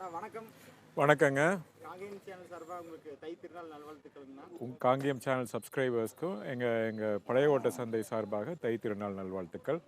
வணக்கங்க. காங்கேயம் சேனல் சார்பாக உங்களுக்கு தை திருநாள் நல்வாழ்த்துக்கள்ங்கண்ணா. காங்கேயம் சேனல் சப்ஸ்கிரைபர்ஸ்க்கும் எங்கள் பழையகோட்டை சந்தை சார்பாக தை திருநாள் நல்வாழ்த்துக்கள்.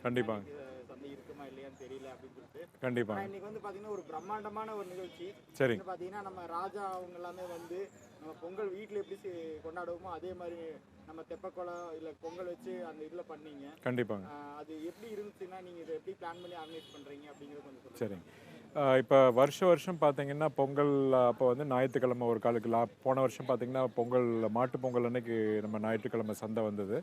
கண்டிப்பாக சந்தை இருக்குமா இல்லையான்னு தெரியல அப்படின்னு சொல்லிட்டு கண்டிப்பாக இன்னைக்கு வந்து பார்த்தீங்கன்னா ஒரு பிரம்மாண்டமான ஒரு நிகழ்ச்சி. சரி, பார்த்தீங்கன்னா நம்ம ராஜா அவங்க எல்லாமே வந்து நம்ம பொங்கல் வீட்டில் எப்படி கொண்டாடுவோமோ அதே மாதிரி நம்ம தெப்பக்குளம் இல்லை பொங்கல் வச்சு அந்த இதில் பண்ணீங்க. கண்டிப்பாங்க. அது எப்படி இருந்துச்சுன்னா நீங்கள் இதை எப்படி பிளான் பண்ணி ஆர்கனைஸ் பண்ணுறீங்க அப்படிங்கிறது கொஞ்சம் சொல்லுங்கள். சரிங்க. இப்போ வருஷம் பார்த்தீங்கன்னா பொங்கல் அப்போ வந்து ஞாயிற்றுக்கிழமை ஒரு காலுக்கு போன வருஷம் பார்த்தீங்கன்னா பொங்கல் மாட்டு பொங்கல் அன்னைக்கு நம்ம ஞாயிற்றுக்கிழமை சந்தை வந்தது.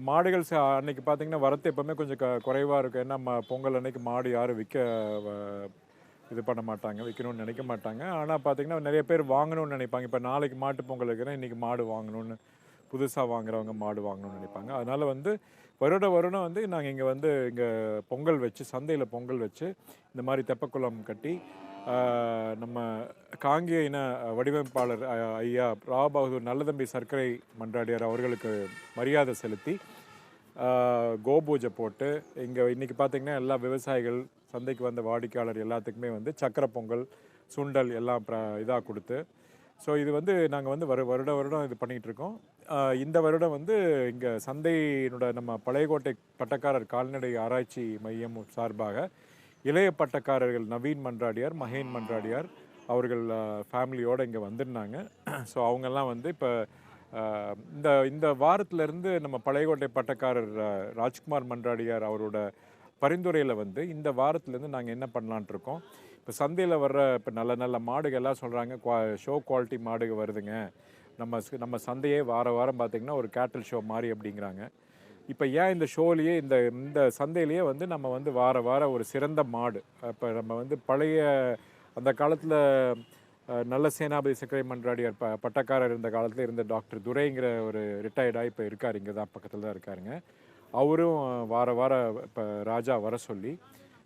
மாடுகள் அன்னைக்கு பார்த்தீங்கன்னா வரத்து எப்போவுமே கொஞ்சம் குறைவாக இருக்கும். ஏன்னா பொங்கல் அன்னைக்கு மாடு யாரும் இது பண்ண மாட்டாங்க, விற்கணும்னு நினைக்க மாட்டாங்க. ஆனால் பார்த்தீங்கன்னா நிறைய பேர் வாங்கணும்னு நினைப்பாங்க. இப்போ நாளைக்கு மாட்டு பொங்கல் இருக்கிறேன், இன்றைக்கி மாடு வாங்கணும்னு புதுசாக வாங்குறவங்க மாடு வாங்கணும்னு நினைப்பாங்க. அதனால் வந்து வருடம் வந்து நாங்கள் இங்கே பொங்கல் வச்சு சந்தையில் பொங்கல் வச்சு இந்த மாதிரி தெப்பக்குளம் கட்டி நம்ம காங்கேயின வடிவமைப்பாளர் ஐயா ராபகதூர் நல்லதம்பி சர்க்கரை மன்றாடியார் அவர்களுக்கு மரியாதை செலுத்தி கோபூஜை போட்டு இன்றைக்கி பார்த்திங்கன்னா எல்லா விவசாயிகள் சந்தைக்கு வந்த வாடிக்கையாளர் எல்லாத்துக்குமே வந்து சக்கரை பொங்கல் சுண்டல் எல்லாம் இதாக கொடுத்து, ஸோ இது வந்து நாங்கள் வந்து வருடம் இது பண்ணிகிட்ருக்கோம். இந்த வருடம் வந்து இங்கே சந்தையினோட நம்ம பழையக்கோட்டை பட்டக்காரர் கால்நடை ஆராய்ச்சி மையம் சார்பாக இளைய பட்டக்காரர்கள் நவீன் மன்றாடியார், மகேன் மன்றாடியார் அவர்கள் ஃபேமிலியோடு இங்கே வந்திருந்தாங்க. ஸோ அவங்கெல்லாம் வந்து இப்போ இந்த வாரத்திலேருந்து நம்ம பழையக்கோட்டை பட்டக்காரர் ராஜ்குமார் மன்றாடியார் அவரோட பரிந்துரையில் வந்து இந்த வாரத்துலேருந்து நாங்கள் என்ன பண்ணலான்ட்டு இருக்கோம். இப்போ சந்தையில் வர்ற இப்போ நல்ல மாடுகள்லாம் சொல்கிறாங்க ஷோ குவாலிட்டி மாடுகள் வருதுங்க, நம்ம சந்தையே வாரம் பார்த்திங்கன்னா ஒரு கேட்டல் ஷோ மாதிரி அப்படிங்கிறாங்க. இப்போ ஏன் இந்த ஷோலேயே இந்த சந்தையிலேயே வந்து நம்ம வந்து வாரம் ஒரு சிறந்த மாடு, இப்போ நம்ம வந்து பழைய அந்த காலத்தில் நல்ல சேனாபதி சர்க்கரை மன்றாடியார் பட்டக்காரர் இருந்த காலத்தில் இருந்த டாக்டர் துரைங்கிற ஒரு ரிட்டையர்டாக இப்போ இருக்கார், இங்கே தான் பக்கத்தில் தான் இருக்காருங்க. அவரும் வாரம் இப்போ ராஜா வர சொல்லி,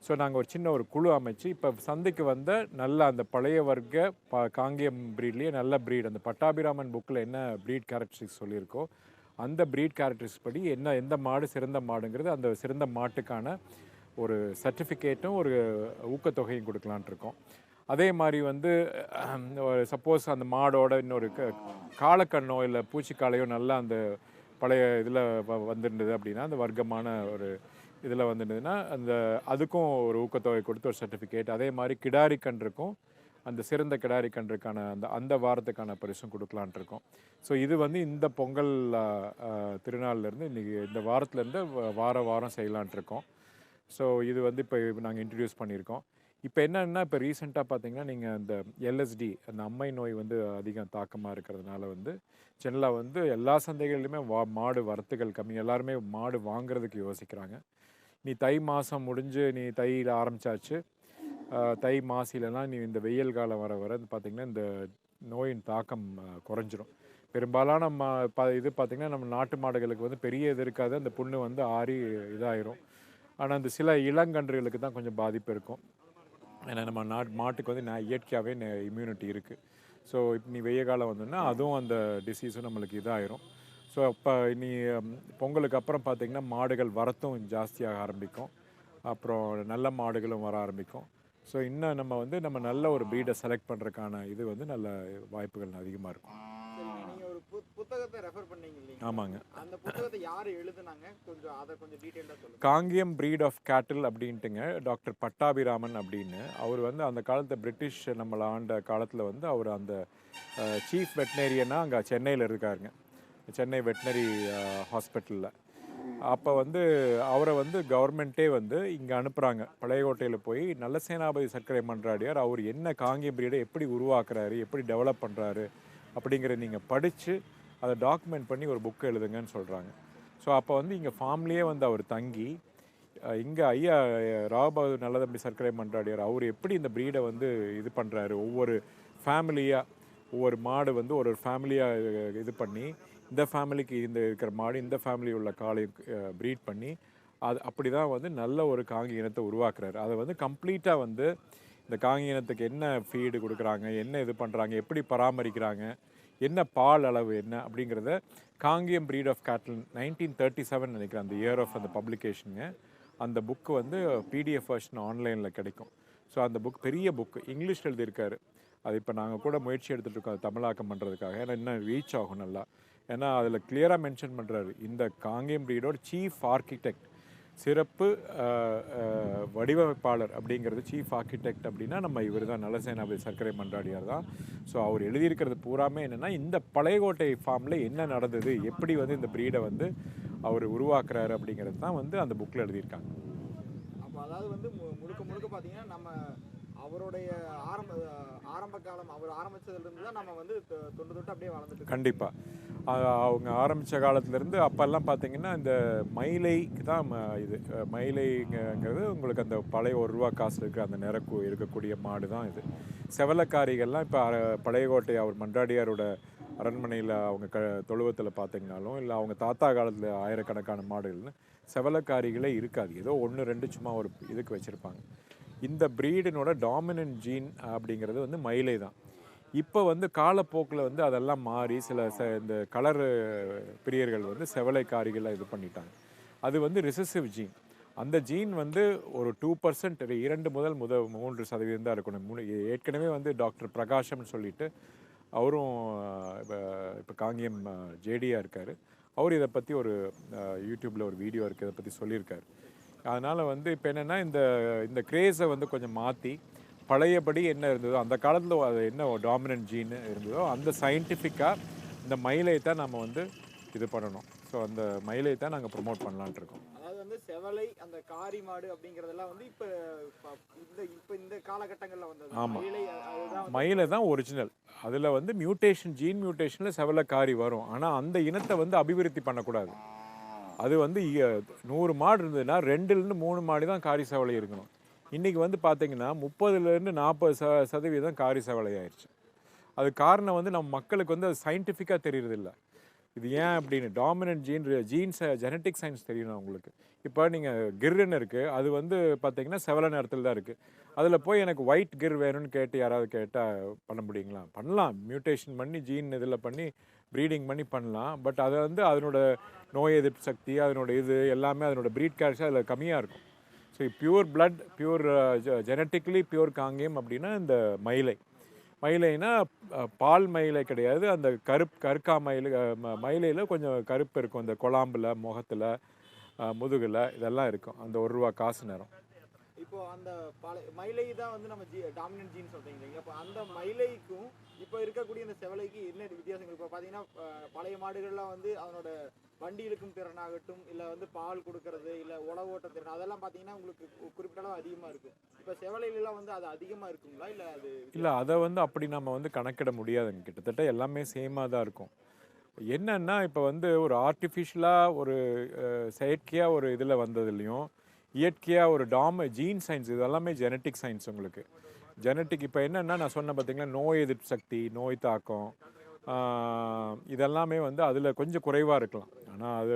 ஸோ நாங்கள் ஒரு சின்ன ஒரு குழு அமைச்சு இப்போ சந்தைக்கு வந்த நல்ல அந்த பழைய வர்க்க காங்கேயம் ப்ரீட்லேயே நல்ல ப்ரீட், அந்த பட்டாபிராமன் புக்கில் என்ன ப்ரீட் கேரக்டரிஸ்டிக்ஸ் சொல்லியிருக்கோ அந்த ப்ரீட் கேரக்டரிஸ்டிக்ஸ் படி எந்த மாடு சிறந்த மாடுங்கிறது அந்த சிறந்த மாட்டுக்கான ஒரு சர்டிஃபிகேட்டும் ஒரு ஊக்கத்தொகையும் கொடுக்கலான் இருக்கோம். அதே மாதிரி வந்து சப்போஸ் அந்த மாடோட இன்னொரு காலக்கண்ணோ இல்லை பூச்சிக்காலையோ நல்லா அந்த பழைய இதில் வந்துருந்தது அப்படின்னா, அந்த வர்க்கமான ஒரு இதில் வந்துருந்ததுன்னா அதுக்கும் ஒரு ஊக்கத்தொகை கொடுத்து ஒரு சர்டிஃபிகேட், அதே மாதிரி கிடாரி கன்றுக்கும் அந்த சிறந்த கிடாரி கன்றுக்கான அந்த வாரத்துக்கான பரிசும் கொடுக்கலான் இருக்கோம். ஸோ இது வந்து இந்த பொங்கல் திருநாள்லேருந்து இன்றைக்கி இந்த வாரத்துலேருந்து வாரம் செய்யலான் இருக்கோம். ஸோ இது வந்து இப்போ நாங்கள் இன்ட்ரடியூஸ் பண்ணியிருக்கோம். இப்போ என்னென்னா இப்போ ரீசெண்டாக பார்த்தீங்கன்னா நீங்கள் அந்த எல்எஸ்டி அந்த அம்மை நோய் வந்து அதிகம் தாக்கமாக இருக்கிறதுனால வந்து சென்னையில் வந்து எல்லா சந்தைகள்லையுமே மாடு வரத்துகள் கம்மி, எல்லாருமே மாடு வாங்குறதுக்கு யோசிக்கிறாங்க. நீ தை மாதம் முடிஞ்சு நீ தையில் ஆரம்பித்தாச்சு, தை மாசிலலாம் நீ இந்த வெயில் காலம் வர பார்த்திங்கன்னா இந்த நோயின் தாக்கம் குறைஞ்சிரும். பெரும்பாலான இது பார்த்திங்கன்னா நம்ம நாட்டு மாடுகளுக்கு வந்து பெரிய இது இருக்காது, அந்த புண்ணு வந்து ஆறி இதாயிரும். ஆனால் அந்த சில இளங்கன்றுகளுக்கு தான் கொஞ்சம் பாதிப்பு இருக்கும். ஏன்னா நம்ம மாட்டுக்கு வந்து இயற்கையாகவே இம்யூனிட்டி இருக்குது. ஸோ இப்போ நீ வெய்ய காலம் வந்தோன்னா அதுவும் அந்த டிசீஸும் நம்மளுக்கு இதாயிரும். ஸோ அப்போ நீ பொங்கலுக்கு அப்புறம் பார்த்திங்கன்னா மாடுகள் வரத்தும் ஜாஸ்தியாக ஆரம்பிக்கும், அப்புறம் நல்ல மாடுகளும் வர ஆரம்பிக்கும். ஸோ இன்னும் நம்ம நல்ல ஒரு ப்ரீடை செலக்ட் பண்ணுறதுக்கான இது வந்து நல்ல வாய்ப்புகள் அதிகமாக இருக்கும். நீங்கள் ஒரு புத்தகத்தை ரெஃபர் பண்ணீங்க இல்லையா? ஆமாங்க. அந்த புத்தகத்தை யார் எழுதுனாங்க, அதை கொஞ்சம் டீட்டெயிலாக சொல்லுங்கள். காங்கேயம் பிரீட் ஆஃப் கேட்டில் அப்படின்ட்டுங்க டாக்டர் பட்டாபிராமன் அப்படின்னு. அவர் வந்து அந்த காலத்தை பிரிட்டிஷ் நம்மளை ஆண்ட காலத்தில் வந்து அவர் அந்த சீஃப் வெட்டினரியனாக அங்கே சென்னையில் இருக்காருங்க, சென்னை வெட்டினரி ஹாஸ்பிட்டலில். அப்போ வந்து அவரை வந்து கவர்மெண்ட்டே வந்து இங்கே அனுப்புகிறாங்க. பழையக்கோட்டையில் போய் நல்ல சேனாபதி சர்க்கரை மன்றாடியார் அவர் என்ன காங்கேயம் பிரீடை எப்படி உருவாக்குறாரு, எப்படி டெவலப் பண்ணுறாரு அப்படிங்கிறத நீங்கள் படித்து அதை டாக்குமெண்ட் பண்ணி ஒரு புக்கு எழுதுங்கன்னு சொல்கிறாங்க. ஸோ அப்போ வந்து இங்கே ஃபார்ம்லேயே வந்து அவர் தங்கி இங்கே ஐயா ராபகதூர் நல்லதம்பி சர்க்கரை மன்றாடியார் அவர் எப்படி இந்த ப்ரீடை வந்து இது பண்ணுறாரு, ஒவ்வொரு ஃபேமிலியாக ஒவ்வொரு மாடு வந்து ஒரு ஃபேமிலியாக இது பண்ணி இந்த ஃபேமிலிக்கு இந்த இருக்கிற மாடு இந்த ஃபேமிலி உள்ள காளை ப்ரீட் பண்ணி அது அப்படி தான் வந்து நல்ல ஒரு காங்கி இனத்தை உருவாக்குறாரு. அதை வந்து கம்ப்ளீட்டாக வந்து இந்த காங்கி இனத்துக்கு என்ன ஃபீடு கொடுக்குறாங்க, என்ன இது பண்ணுறாங்க, எப்படி பராமரிக்கிறாங்க, என்ன பால் அளவு என்ன அப்படிங்கிறத காங்கேயம் ப்ரீட் ஆஃப் கேட்டில் 1937 நினைக்கிறேன் அந்த இயர் ஆஃப் அந்த பப்ளிகேஷனுங்க. அந்த புக்கு வந்து பிடிஎஃப் வெர்ஷன் ஆன்லைனில் கிடைக்கும். ஸோ அந்த புக் பெரிய புக்கு இங்கிலீஷில் எழுதியிருக்காரு. அது இப்போ நாங்கள் கூட முயற்சி எடுத்துகிட்டு இருக்கோம் அதை தமிழாக்கம் பண்ணுறதுக்காக. ஏன்னா இன்னும் ரீச் ஆகும் நல்லா. ஏன்னா அதில் கிளியராக மென்ஷன் பண்ணுறாரு, இந்த காங்கேயம் ப்ரீடோட சீஃப் ஆர்கிடெக்ட், சிறப்பு வடிவமைப்பாளர் அப்படிங்கிறது சீஃப் ஆர்கிடெக்ட் அப்படின்னா நம்ம இவர் தான், நலசேனாபதி சர்க்கரை மன்றாடியார் தான். ஸோ அவர் எழுதியிருக்கிறது பூராமே என்னென்னா இந்த பழையகோட்டை ஃபார்மில் என்ன நடந்தது, எப்படி வந்து இந்த ப்ரீடை வந்து அவர் உருவாக்குறாரு அப்படிங்கிறது தான் வந்து அந்த புக்கில் எழுதியிருக்காங்க. அப்போ அதாவது வந்து முழுக்க முழுக்க பார்த்தீங்கன்னா நம்ம அவருடைய ஆரம்ப காலம் அவர் ஆரம்பித்ததுலேருந்து தான் நம்ம வந்து தொண்டு தொட்டு அப்படியே வளர்ந்துட்டு. கண்டிப்பாக அவங்க ஆரம்பித்த காலத்துலேருந்து அப்போல்லாம் பார்த்தீங்கன்னா இந்த மயிலைக்கு தான் இது மயிலைங்கிறது உங்களுக்கு அந்த பழைய ₹1 காசு இருக்கிற அந்த நிறக்கு இருக்கக்கூடிய மாடு தான் இது. செவலக்காரிகள்லாம் இப்போ பழையகோட்டை அவர் மன்றாடியாரோட அரண்மனையில் அவங்க தொழுவத்தில் பார்த்தீங்கனாலும் இல்லை அவங்க தாத்தா காலத்தில் ஆயிரக்கணக்கான மாடுகள்னு செவலக்காரிகளே இருக்காது. ஏதோ 1-2 சும்மா ஒரு இதுக்கு வச்சுருப்பாங்க. இந்த ப்ரீடினோட டாமினன்ட் ஜீன் அப்படிங்கிறது வந்து மயிலை தான். இப்போ வந்து காலப்போக்கில் வந்து அதெல்லாம் மாறி சில இந்த கலர் பிரியர்கள் வந்து செவலைக்காரிகளை இது பண்ணிட்டாங்க. அது வந்து ரிசசிவ் ஜீன். அந்த ஜீன் வந்து ஒரு 2%, 2 முதல் 3% தான் இருக்கணும். ஏற்கனவே வந்து டாக்டர் பிரகாஷம்னு சொல்லிட்டு அவரும் இப்போ காங்கேயம் ஜேடியாக இருக்கார். அவர் இதை பற்றி ஒரு யூடியூப்பில் ஒரு வீடியோ இருக்குது, இதை பற்றி சொல்லியிருக்காரு. அதனால் வந்து இப்போ என்னென்னா இந்த கிரேஸை வந்து கொஞ்சம் மாற்றி பழையபடி என்ன இருந்ததோ அந்த காலத்தில் அது என்ன டாமினன்ட் ஜீன் இருந்ததோ அந்த சயின்டிஃபிக்காக இந்த மயிலை தான் நம்ம வந்து இது பண்ணணும். ஸோ அந்த மயிலை தான் நாங்கள் ப்ரொமோட் பண்ணலான்ட்டு இருக்கோம். அதாவது வந்து செவலை அந்த காரி மாடு அப்படிங்கிறதெல்லாம் வந்து இப்போ இந்த காலகட்டங்களில் வந்தது. ஆமாம், மயிலை தான் ஒரிஜினல். அதில் வந்து மியூட்டேஷன், ஜீன் மியூட்டேஷனில் செவலைக்காரி வரும். ஆனால் அந்த இனத்தை வந்து அபிவிருத்தி பண்ணக்கூடாது. அது வந்து 100 மாடு இருந்ததுன்னா 2-3 மாடு தான் காரி செவலை இருக்கணும். இன்றைக்கி வந்து பார்த்திங்கன்னா 30-40% காரி செவலை ஆயிடுச்சு. அது காரணம் வந்து நம்ம மக்களுக்கு வந்து அது சயின்டிஃபிக்காக தெரியறதில்ல. இது ஏன் அப்படின்னு டாமினன்ட் ஜீன்ஸை ஜெனட்டிக் சயின்ஸ் தெரியணும் உங்களுக்கு. இப்போ நீங்கள் கிர்ன்னு இருக்குது, அது வந்து பார்த்திங்கன்னா செவலை நேரத்தில் தான் இருக்குது. அதில் போய் எனக்கு ஒயிட் கிர் வேணும்னு கேட்டு யாராவது கேட்டால் பண்ண முடியுங்களா? பண்ணலாம், மியூட்டேஷன் பண்ணி ஜீன் இதில் பண்ணி ப்ரீடிங் பண்ணி பண்ணலாம். பட் அதை வந்து அதனோட நோய் எதிர்ப்பு சக்தி, அதனோட இது எல்லாமே அதனோட ப்ரீட் கேரக்டர் அதில் கம்மியாக இருக்கும். So pure blood, pure genetically pure Kangeyam அப்படின்னா இந்த மயிலைனா பால் மயிலை கிடையாது. அந்த கருக்கா மயிலையில் கொஞ்சம் கருப்பு இருக்கும். அந்த கொழாம்பில், முகத்தில், முதுகில் இதெல்லாம் இருக்கும். அந்த ₹1 காசு நேரம். இப்போ அந்த மயிலை தான் வந்து நம்ம டாமினன்ட் ஜீன் சொல்றீங்க. அப்போ அந்த மயிலைக்கும் இப்போ இருக்கக்கூடிய இந்த செவலைக்கு என்ன வித்தியாசங்கள்? இப்போ பார்த்தீங்கன்னா பழைய மாடுகள்லாம் வந்து அதனோட வண்டி இழுக்கும் திறனாகட்டும், இல்லை வந்து பால் கொடுக்கறது, இல்லை உழவோட்ட திறன், அதெல்லாம் பார்த்தீங்கன்னா உங்களுக்கு குறிப்பிட்ட அளவு அதிகமாக இருக்கும். இப்போ செவலையிலாம் வந்து அது அதிகமாக இருக்குங்களா இல்லை அது இல்லை? அதை வந்து அப்படி நம்ம வந்து கணக்கிட முடியாதுங்க. கிட்டத்தட்ட எல்லாமே சேமாக தான் இருக்கும். என்னன்னா இப்போ வந்து ஒரு ஆர்டிஃபிஷியலாக ஒரு செயற்கையாக ஒரு இதில் வந்ததுலையும் இயற்கையாக ஒரு ஜீன் சயின்ஸ், இது எல்லாமே ஜெனட்டிக் சயின்ஸ். உங்களுக்கு ஜெனட்டிக் இப்போ என்னென்னா நான் சொன்ன பார்த்தீங்கன்னா நோய் எதிர்ப்பு சக்தி, நோய் தாக்கம், இதெல்லாமே வந்து அதில் கொஞ்சம் குறைவாக இருக்கலாம். ஆனால்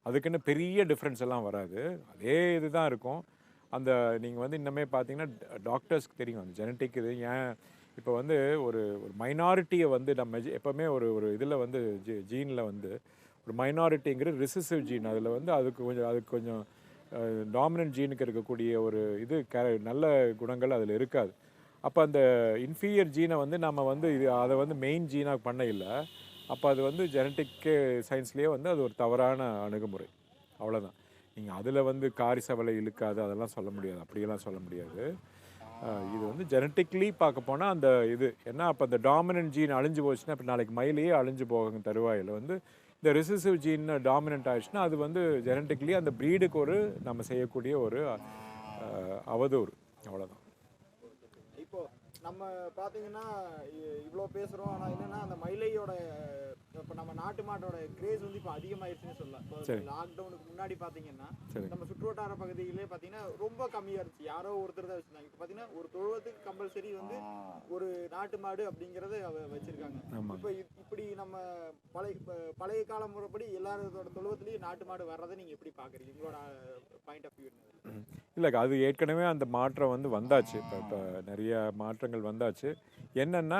அதுக்குன்னு பெரிய டிஃப்ரென்ஸ் எல்லாம் வராது. அதே இது தான் இருக்கும். அந்த நீங்கள் வந்து இன்னமே பார்த்தீங்கன்னா டாக்டர்ஸ்க்கு தெரியும் அந்த ஜெனட்டிக் இது. ஏன் இப்போ வந்து ஒரு மைனாரிட்டியை வந்து நம்ம எப்போவுமே ஒரு இதில் வந்து ஜீனில் வந்து ஒரு மைனாரிட்டிங்கிறது ரிசசிவ் ஜீன். அதில் வந்து அதுக்கு கொஞ்சம் டாமினன்ட் ஜீனுக்கு இருக்கக்கூடிய ஒரு இது நல்ல குணங்கள் அதில் இருக்காது. அப்போ அந்த இன்ஃபீரியர் ஜீனை வந்து நம்ம வந்து அதை வந்து மெயின் ஜீனாக பண்ண இல்லை. அப்போ அது வந்து ஜெனட்டிக் சயின்ஸ்லேயே வந்து அது ஒரு தவறான அணுகுமுறை. அவ்வளோதான். நீங்கள் அதில் வந்து காரி செவலை இழுக்காது அதெல்லாம் சொல்ல முடியாது, அப்படியெல்லாம் சொல்ல முடியாது. இது வந்து ஜெனட்டிக்லி பார்க்க போனால் அந்த இது ஏன்னா அப்போ அந்த டாமினன்ட் ஜீன் அழிஞ்சு போச்சுன்னா இப்போ நாளைக்கு மயிலையே அழிஞ்சு போக தருவாயில் வந்து இந்த ரிசசிவ் ஜீன் டாமினன்ட் ஆயிடுச்சுன்னா அது வந்து ஜெனட்டிக்லி அந்த ப்ரீடுக்கு ஒரு நம்ம செய்யக்கூடிய ஒரு அவதூறு. அவ்வளோதான். இப்போ நம்ம பார்த்தீங்கன்னா இவ்வளோ பேசுகிறோம், ஆனால் என்னென்னா அந்த மயிலையோட இப்போ நம்ம நாட்டு மாட்டோட கிரேஸ் வந்து இப்போ அதிகமாயிருச்சுன்னு சொல்லலாம். இப்போ லாக்டவுனுக்கு முன்னாடி பார்த்தீங்கன்னா நம்ம சுற்றுவட்டார பகுதியிலே பார்த்தீங்கன்னா ரொம்ப கம்மியாக இருந்துச்சு. யாரோ ஒருத்தர் தான் வச்சுருந்தாங்க. இப்போ பார்த்தீங்கன்னா ஒரு தொழுவத்துக்கு கம்பல்சரி வந்து ஒரு நாட்டு மாடு அப்படிங்கிறத வச்சிருக்காங்க. இப்போ இப்படி நம்ம பழைய கால முறைப்படி எல்லாரோட தொழுவத்துலேயும் நாட்டு மாடு வர்றதை நீங்கள் எப்படி பார்க்குறீங்க? உங்களோட பாயிண்ட் ஆஃப் வியூ என்ன? இல்லை, அது ஏற்கனவே அந்த மாற்றம் வந்து வந்தாச்சு. இப்போ நிறைய மாற்றங்கள் வந்தாச்சு. என்னென்னா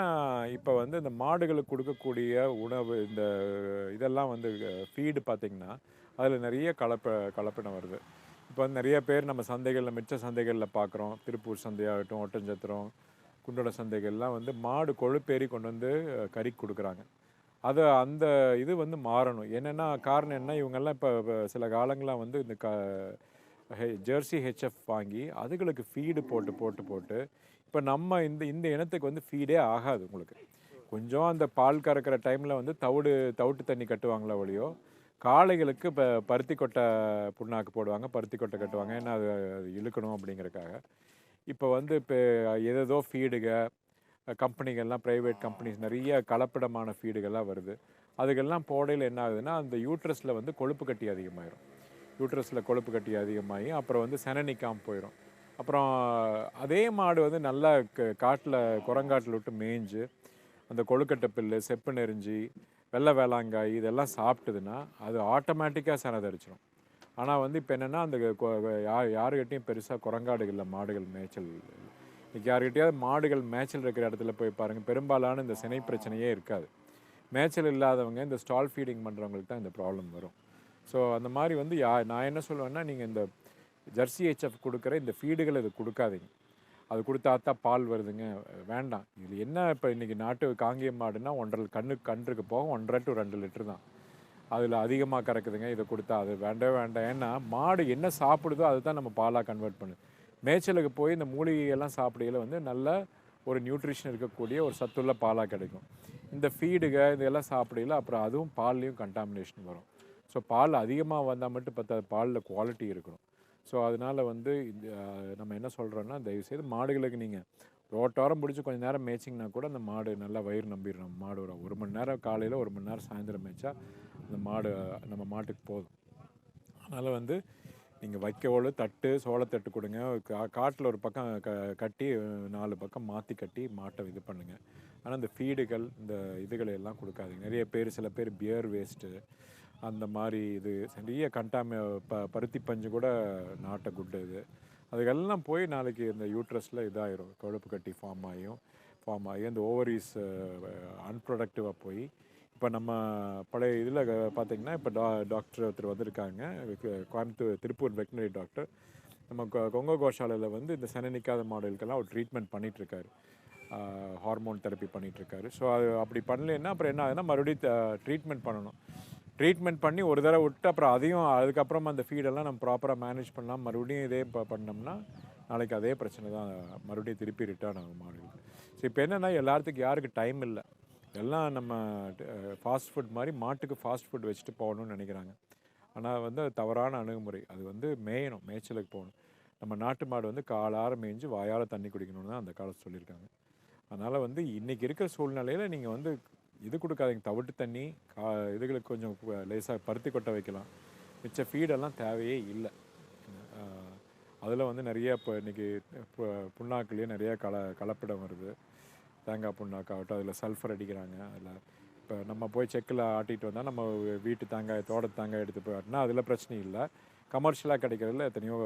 இப்போ வந்து இந்த மாடுகளுக்கு கொடுக்கக்கூடிய உணவு இந்த இதெல்லாம் வந்து ஃபீடு பார்த்திங்கன்னா அதில் நிறைய கலப்பினம் வருது. இப்போ வந்து நிறைய பேர் நம்ம சந்தைகளில் மிச்ச சந்தைகளில் பார்க்குறோம். திருப்பூர் சந்தையாகட்டும், ஒட்டஞ்சத்திரம், குண்டோட சந்தைகள்லாம் வந்து மாடு கொழுப்பேறி கொண்டு வந்து கறிக்கு கொடுக்குறாங்க. அது அந்த இது வந்து மாறணும். என்னென்னா காரணம் என்ன, இவங்கெல்லாம் இப்போ சில காலங்களாக வந்து இந்த ஜெர்சி ஹெச்எஃப் வாங்கி அதுகளுக்கு ஃபீடு போட்டு இப்போ நம்ம இந்த இனத்துக்கு வந்து ஃபீடே ஆகாது. உங்களுக்கு கொஞ்சம் அந்த பால் கறக்கிற டைமில் வந்து தவிட்டு தண்ணி கட்டுவாங்களா ஒழியோ, காளைகளுக்கு இப்போ பருத்தி கொட்டை புண்ணாக்கு போடுவாங்க, பருத்தி கொட்டை கட்டுவாங்க. ஏன்னா அது இழுக்கணும் அப்படிங்கிறதுக்காக. இப்போ வந்து இப்போ ஏதோ ஃபீடுக கம்பெனிகள்லாம், ப்ரைவேட் கம்பெனிஸ் நிறைய கலப்படமான ஃபீடுகள்லாம் வருது. அதுக்கெல்லாம் போடையில் என்ன ஆகுதுன்னா அந்த யூட்ரஸில் வந்து கொழுப்பு கட்டி அதிகமாகிடும். யூட்ரஸில் கொழுப்பு கட்டி அதிகமாகி அப்புறம் வந்து செனனிக்காமல் போயிடும். அப்புறம் அதே மாடு வந்து நல்லா காட்டில் குரங்காட்டில் விட்டு மேய்ஞ்சு அந்த கொழுக்கட்டை புல்லு, செப்பு நெறிஞ்சி, வெள்ளை வேளாங்காய் இதெல்லாம் சாப்பிட்டுதுன்னா அது ஆட்டோமேட்டிக்காக செனதரிச்சிடும். ஆனால் வந்து இப்போ என்னென்னா அந்த யாருக்கிட்டையும் பெருசாக குரங்காடுகளில் மாடுகள் மேய்ச்சல். இன்றைக்கி யாருக்கிட்டையாவது மாடுகள் மேய்ச்சல் இருக்கிற இடத்துல போய் பாருங்கள், பெரும்பாலான இந்த சினை பிரச்சனையே இருக்காது. மேய்ச்சல் இல்லாதவங்க இந்த ஸ்டால் ஃபீடிங் பண்ணுறவங்களுக்கு தான் இந்த ப்ராப்ளம் வரும். ஸோ அந்த மாதிரி வந்து நான் என்ன சொல்லுவேன்னா, நீங்கள் இந்த ஜெர்சி ஹெச்எஃப் கொடுக்குற இந்த ஃபீடுகளை இது கொடுக்காதீங்க. அது கொடுத்தா தான் பால் வருதுங்க, வேண்டாம். இது என்ன, இப்போ இன்றைக்கி நாட்டு காங்கேயம் மாடுனா கன்றுக்கு போக 1.5 to 2 லிட்டர் தான். அதில் அதிகமாக கறக்குதுங்க, இதை கொடுத்தா அது வேண்டவே வேண்டாம். ஏன்னா மாடு என்ன சாப்பிடுதோ அதை தான் நம்ம பாலாக கன்வெர்ட் பண்ணுது. மேய்ச்சலுக்கு போய் இந்த மூலிகையெல்லாம் சாப்பிடையில் வந்து நல்ல ஒரு நியூட்ரிஷன் இருக்கக்கூடிய ஒரு சத்துள்ள பாலாக கிடைக்கும். இந்த ஃபீடுக இதெல்லாம் சாப்பிடையில் அப்புறம் அதுவும் பால்லையும் கண்டாமினேஷன் வரும். ஸோ பால் அதிகமாக வந்தால் மட்டும் பத்தாது, பாலில் குவாலிட்டி இருக்கணும். ஸோ அதனால் வந்து இந்த நம்ம என்ன சொல்கிறோன்னா, தயவுசெய்து மாடுகளுக்கு நீங்கள் ரோட்டோரம் பிடிச்சி கொஞ்சம் நேரம் மேய்ச்சிங்கன்னா கூட அந்த மாடு நல்லா வயிறு நம்பிடணும். மாடு ஒரு மணி நேரம் காலையில், 1 மணி நேரம் சாயந்தரம் மேய்ச்சா அந்த மாடு நம்ம மாட்டுக்கு போதும். அதனால் வந்து நீங்கள் வைக்கோல் தட்டு, சோளத்தட்டு கொடுங்க. காட்டில் ஒரு பக்கம் கட்டி 4 பக்கம் மாற்றி கட்டி மாட்டை இது பண்ணுங்கள். ஆனால் இந்த ஃபீடுகள் இந்த இதுகளை எல்லாம் கொடுக்காதீங்க. நிறைய பேர், சில பேர் பியர் வேஸ்ட்டு அந்த மாதிரி இது நிறைய பருத்தி பஞ்சு கூட நாட்டை குட்டு இது அதுக்கெல்லாம் போய் நாளைக்கு இந்த யூட்ரஸில் இதாகிடும், கொழுப்பு கட்டி ஃபார்ம் ஆகி அந்த ஓவரீஸ் அன்ப்ரொடக்டிவாக போய் இப்போ நம்ம பழைய இதில் பார்த்திங்கன்னா இப்போ டாக்டர் ஒருத்தர் வந்திருக்காங்க, திருப்பூர் வெட்டினரி டாக்டர். நம்ம கொங்கோ கோஷாலையில் வந்து இந்த செனனிக்காத மாடலுக்கெல்லாம் ஒரு ட்ரீட்மெண்ட் பண்ணிகிட்ருக்காரு, ஹார்மோன் தெரப்பி பண்ணிகிட்ருக்காரு. ஸோ அது அப்படி பண்ணலைன்னா அப்புறம் என்ன ஆகுதுன்னா மறுபடியும் ட்ரீட்மெண்ட் பண்ணணும். ட்ரீட்மெண்ட் பண்ணி ஒரு தடவை விட்டு அப்புறம் அதுக்கப்புறம் அந்த ஃபீடெல்லாம் நம்ம ப்ராப்பராக மேனேஜ் பண்ணலாம். மறுபடியும் இதே பண்ணோம்னா நாளைக்கு அதே பிரச்சனை தான் மறுபடியும் திருப்பி ரிட்டர்ன் ஆகும் மாடுகளுக்கு. ஸோ இப்போ என்னென்னா எல்லாத்துக்கும் யாருக்கு டைம் இல்லை, எல்லாம் நம்ம ஃபாஸ்ட் ஃபுட் மாதிரி மாட்டுக்கு ஃபாஸ்ட் ஃபுட் வச்சுட்டு போகணும்னு நினைக்கிறாங்க. ஆனால் வந்து அது தவறான அணுகுமுறை. அது வந்து மேய்ச்சலுக்கு போகணும். நம்ம நாட்டு மாடு வந்து காலார மேய்ஞ்சு வாயால் தண்ணி குடிக்கணும்னு தான் அந்த காலத்தில் சொல்லியிருக்காங்க. அதனால் வந்து இன்றைக்கி இருக்கிற சூழ்நிலையில் நீங்கள் வந்து இது கொடுக்காதீங்க, தவிட்டு தண்ணி இதுகளுக்கு கொஞ்சம் லேசாக பருத்தி கொட்டை வைக்கலாம். மிச்ச ஃபீடெல்லாம் தேவையே இல்லை. அதில் வந்து நிறைய இப்போ இன்றைக்கி புண்ணாக்குலேயே நிறைய கலப்படம் வருது. தேங்காய் புண்ணாக்காகட்டும், அதில் சல்ஃபர் அடிக்கிறாங்க. அதில் இப்போ நம்ம போய் செக்கில் ஆட்டிகிட்டு வந்தால் நம்ம வீட்டு தோட்டத்து தேங்காய் எடுத்து போய் ஆட்டினா அதில் பிரச்சனை இல்லை. கமர்ஷியலாக கிடைக்கிறதுல எத்தனையோ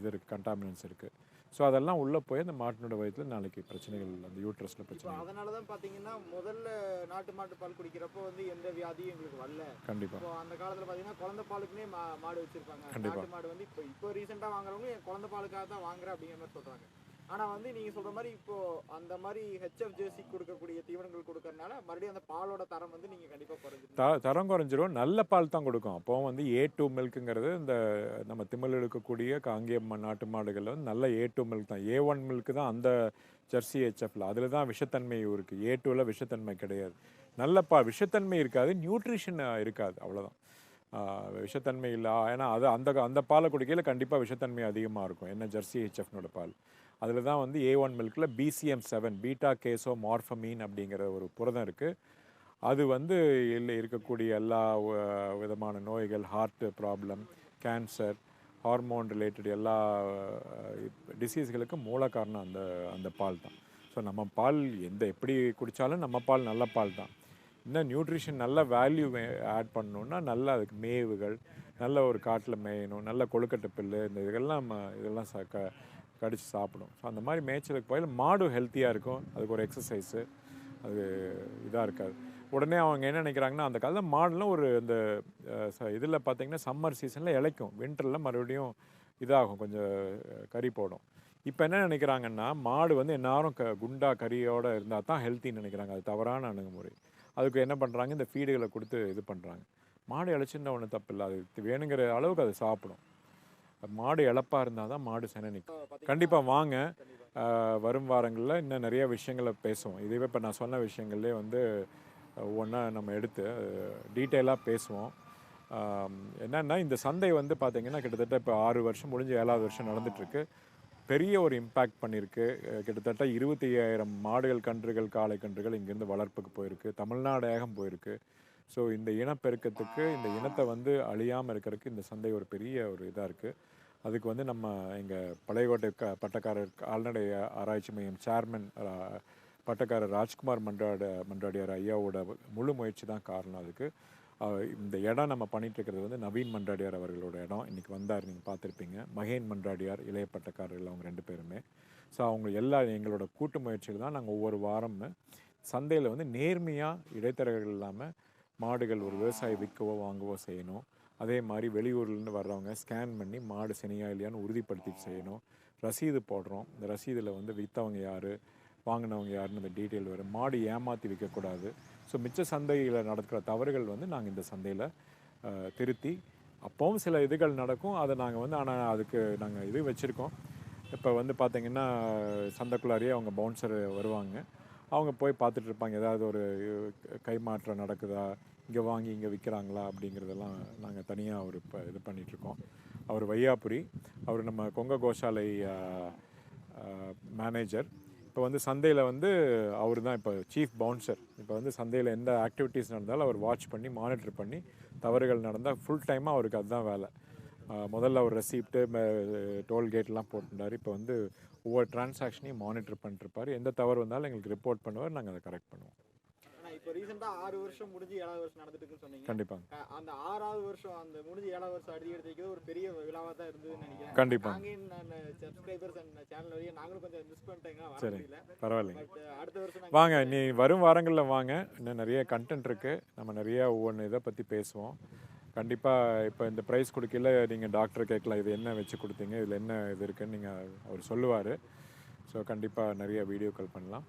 இது இருக்குது, கண்டாமினன்ஸ் இருக்குது. ஸோ அதெல்லாம் உள்ளே போய் அந்த மாட்டினோட வயிற்றில் நாளைக்கு பிரச்சனைகள், அந்த யூட்ரஸில் பிரச்சனை. அதனால தான் பார்த்தீங்கன்னா முதல்ல நாட்டு மாட்டு பால் குடிக்கிறப்போ வந்து எந்த வியாதியும் எங்களுக்கு வரல. கண்டிப்பாக. இப்போ அந்த காலத்தில் பார்த்தீங்கன்னா குழந்தை பாலுக்குன்னே மாடு வச்சுருப்பாங்க. நாட்டு மாடு வந்து இப்போ ரீசெண்டாக வாங்குறவங்க என் குழந்தை பாலுக்காக தான் வாங்குறேன் அப்படிங்கிற மாதிரி சொல்கிறாங்க. ஆனால் வந்து நீங்கள் சொல்கிற மாதிரி இப்போது அந்த மாதிரி ஹெச்எஃப் ஜெர்சி கொடுக்கக்கூடிய தீவனங்கள் கொடுக்கறதுனால மறுபடியும் அந்த பாலோட தரம் வந்து நீங்கள் கண்டிப்பாக குறைஞ்சிடும். தரம் குறைஞ்சிரும். நல்ல பால் தான் கொடுக்கும். அப்போ வந்து A2 மில்க்குங்கிறது இந்த நம்ம திமிழ் எடுக்கக்கூடிய காங்கேயம் நாட்டு மாடுகளில் வந்து நல்ல A2 மில்க் தான். A1 மில்க்கு தான் அந்த ஜெர்சி ஹெச்எஃப்ல. அதில் தான் விஷத்தன்மை இருக்குது. A2வில் விஷத்தன்மை கிடையாது. நல்ல விஷத்தன்மை இருக்காது, நியூட்ரிஷன் இருக்காது, அவ்வளோதான். விஷத்தன்மை இல்லை. ஏன்னா அந்த பாலை குடிக்கையில் கண்டிப்பாக விஷத்தன்மை அதிகமாக இருக்கும். என்ன ஜெர்சி ஹெச்எஃப்னோட பால் அதில் தான் வந்து A1 மில்கில் BCM7 பீட்டா கேசோ மார்ஃபமீன் அப்படிங்கிற ஒரு புரதம் இருக்குது. அது வந்து இருக்கக்கூடிய எல்லா விதமான நோய்கள், heart problem, cancer, hormone related எல்லா டிசீஸ்களுக்கும் மூல காரணம் அந்த பால் தான். ஸோ நம்ம பால் எப்படி குடித்தாலும் நம்ம பால் நல்ல பால் தான். இன்னும் நியூட்ரிஷன் நல்ல வேல்யூ ஆட் பண்ணணுன்னா நல்ல அதுக்கு மேவுகள், நல்ல ஒரு காட்டில் மேயணும், நல்ல கொழுக்கட்டை புல்லு, இதெல்லாம் கடிச்சு சாப்பிடும். ஸோ அந்த மாதிரி மேய்ச்சலுக்கு போய் மாடு ஹெல்த்தியாக இருக்கும், அதுக்கு ஒரு எக்ஸசைஸு, அது இதாக இருக்காது. உடனே அவங்க என்ன நினைக்கிறாங்கன்னா, அந்த காலத்தில் மாடுலாம் ஒரு இந்த இதில் பார்த்திங்கன்னா சம்மர் சீசனில் இளைக்கும், வின்டரில் மறுபடியும் இதாகும், கொஞ்சம் கறி போடும். இப்போ என்ன நினைக்கிறாங்கன்னா, மாடு வந்து எந்நேரம் குண்டா கறியோடு இருந்தால் தான் ஹெல்த்தின்னு நினைக்கிறாங்க. அது தவறான அணுகுமுறை. அதுக்கு என்ன பண்ணுறாங்க, இந்த ஃபீடுகளை கொடுத்து இது பண்ணுறாங்க. மாடு இளைச்சிருந்தா ஒன்றும் தப்பு இல்லை, அது வேணுங்கிற அளவுக்கு அது சாப்பிடும். மாடு இழப்பாக இருந்தால் தான் மாடு செனை நிற்கும். கண்டிப்பாக வாங்க, வரும் வாரங்களில் இன்னும் நிறைய விஷயங்களை பேசுவோம். இதுவே இப்போ நான் சொன்ன விஷயங்கள்லேயே வந்து ஒவ்வொன்றா நம்ம எடுத்து டீட்டெயிலாக பேசுவோம். என்னென்னா இந்த சந்தை வந்து பார்த்திங்கன்னா கிட்டத்தட்ட இப்போ 6 வருஷம் முடிஞ்சு 7வது வருஷம் நடந்துகிட்ருக்கு. பெரிய ஒரு இம்பேக்ட் பண்ணியிருக்கு. கிட்டத்தட்ட 25,000 மாடுகள், கன்றுகள், காளை கன்றுகள் இங்கேருந்து வளர்ப்புக்கு போயிருக்கு, தமிழ்நாடு ஏகம் போயிருக்கு. ஸோ இந்த இனப்பெருக்கத்துக்கு, இந்த இனத்தை வந்து அழியாமல் இருக்கிறதுக்கு இந்த சந்தை ஒரு பெரிய ஒரு இதாக இருக்குது. அதுக்கு வந்து நம்ம எங்கள் பழையகோட்டை பட்டக்காரர் கால்நடை ஆராய்ச்சி மையம் சேர்மன் பட்டக்காரர் ராஜ்குமார் மன்றாடியார் ஐயாவோட முழு முயற்சி தான் காரணம். அதுக்கு இந்த இடம் நம்ம பண்ணிகிட்ருக்கிறது வந்து நவீன் மன்றாடியார் அவர்களோட இடம். இன்றைக்கி வந்தார், நீங்கள் பார்த்துருப்பீங்க. மகேன் மன்றாடியார் இளைய பட்டக்காரர்கள், அவங்க 2 பேருமே. ஸோ அவங்க எங்களோட கூட்டு முயற்சியில் தான் நாங்கள் ஒவ்வொரு வாரமும் சந்தையில் வந்து நேர்மையாக இடைத்தரகர்கள் இல்லாமல் மாடுகள் ஒரு விவசாயி விற்கவோ வாங்கவோ செய்யணும். அதே மாதிரி வெளியூர்லேருந்து வர்றவங்க ஸ்கேன் பண்ணி மாடு சினையா இல்லையான்னு உறுதிப்படுத்தி செய்யணும். ரசீது போடுறோம், இந்த ரசீதில் வந்து விற்றவங்க யார், வாங்கினவங்க யாருன்னு இந்த டீட்டெயில் வரும். மாடு ஏமாற்றி விற்கக்கூடாது. ஸோ மிச்ச சந்தையில் நடக்கிற தவறுகள் வந்து நாங்கள் இந்த சந்தையில் திருத்தி, அப்போவும் சில இதுகள் நடக்கும், அதை நாங்கள் வந்து ஆனால் அதுக்கு நாங்கள் இது வச்சுருக்கோம். இப்போ வந்து பார்த்திங்கன்னா சந்தைக்குள்ளாரியே அவங்க பவுன்சர் வருவாங்க, அவங்க போய் பார்த்துட்டு இருப்பாங்க, ஏதாவது ஒரு கைமாற்றம் நடக்குதா, இங்கே வாங்கி இங்கே விற்கிறாங்களா அப்படிங்கிறதெல்லாம் நாங்கள் தனியாக ஒரு இது பண்ணிகிட்ருக்கோம். அவர் வையாபுரி, அவர் நம்ம கொங்க கோஷாலை மேனேஜர். இப்போ வந்து சந்தையில் வந்து அவர் தான் இப்போ சீஃப் பவுன்சர். இப்போ வந்து சந்தையில் எந்த ஆக்டிவிட்டீஸ் நடந்தாலும் அவர் வாட்ச் பண்ணி மானிட்டர் பண்ணி, தவறுகள் நடந்தால் ஃபுல் டைமாக அவருக்கு அதுதான் வேலை. முதல்ல அவர் ரெசிப்ட்டு டோல்கேட்லாம் போட்டுருந்தார். இப்போ வந்து ஒவ்வொரு டிரான்சாக்ஷனையும் மானிட்டர் பண்ணிட்டுருப்பார். எந்த தவறு வந்தாலும் எங்களுக்கு ரிப்போர்ட் பண்ணுவார், நாங்கள் அதை கரெக்ட் பண்ணுவோம். இப்போ ரீசெண்டாக 6 வருஷம் முடிஞ்சு 7வது வருஷம் நடந்துட்டுன்னு சொன்னீங்க. கண்டிப்பாக அந்த 6வது வருஷம் அந்த முடிஞ்சு 7வது வருஷம் அடி எடுத்து வைக்கிறது ஒரு பெரிய விழாவாக தான் இருந்ததுன்னு நினைக்கிறேன். கண்டிப்பாக சப்ஸ்கிரைபர்ஸ் அண்ட் சேனல் வரையும் நாங்களும் கொஞ்சம் மிஸ் பண்ணிட்டேங்க. சரி, பரவாயில்லைங்க. அடுத்த வருஷம் வாங்க, நீ வரும் வாரங்களில் வாங்க, இன்னும் நிறைய கண்டென்ட் இருக்குது, நம்ம நிறைய ஒவ்வொன்று இதை பற்றி பேசுவோம். கண்டிப்பாக இப்போ இந்த ப்ரைஸ் கொடுக்கல நீங்கள் டாக்டர் கேட்கலாம், இது என்ன வச்சு கொடுத்தீங்க, இதில் என்ன இது இருக்குன்னு நீங்கள் அவர் சொல்லுவார். ஸோ கண்டிப்பாக நிறைய வீடியோக்கள் பண்ணலாம்.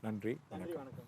நன்றி, வணக்கம்.